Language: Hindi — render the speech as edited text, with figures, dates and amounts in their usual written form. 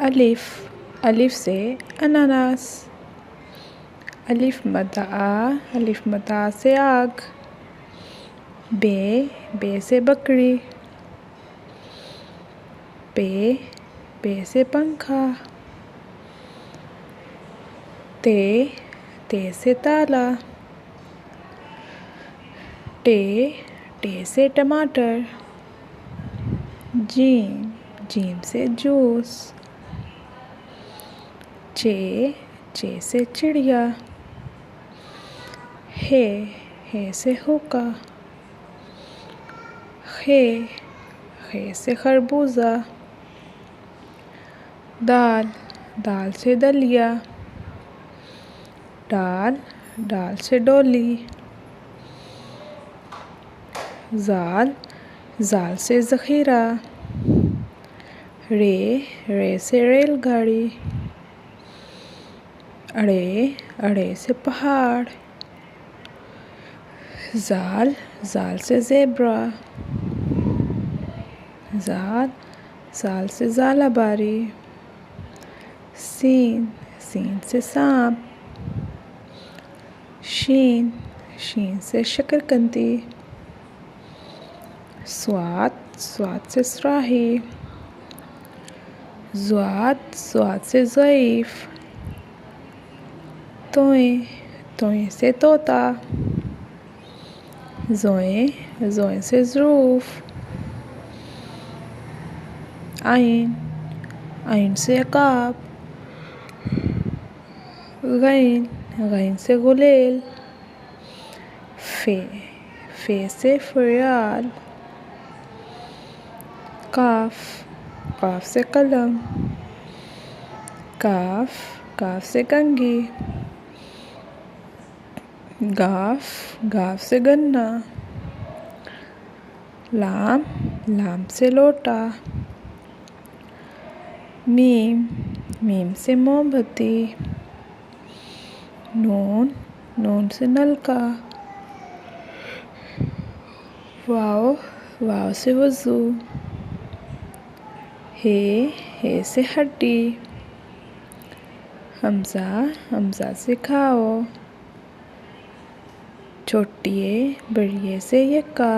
अलिफ, अलिफ से अनानास। अलिफ मद्दा आ, अलिफ मद्दा आ से आग। बे, बे से बकरी। पे, पे से पंखा। ते, ते से ताला। टे, टे से टमाटर। जीम, जीम से जूस। चे, चे से चिड़िया। हे से हुक्का। खे, खे से खरबूजा। दाल, दाल से दलिया। डाल, डाल से डोली। ज़ाल, ज़ाल से ज़ख़ीरा। रे, रे से रेलगाड़ी। अड़े, अड़े से पहाड़। ज़ाल, ज़ाल से ज़ेब्रा। ज़ाल, ज़ाल से ज़ालाबारी। सीन, सीन से सांप। शीन, शीन से शकरकंदी। स्वाद, स्वाद से सुराही। ज़्वाद, ज़्वाद से ज़ईफ़। तोए, तोए से तोता। ज़ोए, ज़ोए से ज़रूफ़। आइन, आइन से अकाब। गैन, गैन से गुलेल। फ़े, फ़े से फ़याल। काफ, काफ से कलम। काफ, काफ से कंघी। गाफ, गाफ से गन्ना। लाम, लाम से लोटा। मीम, मीम से मोमबत्ती। नून, नून से नलका। वाव, वाव से वज़ू। हे से हड्डी। हमज़ा, हमज़ा से खाओ। छोटिए, बड़िए से यक्का।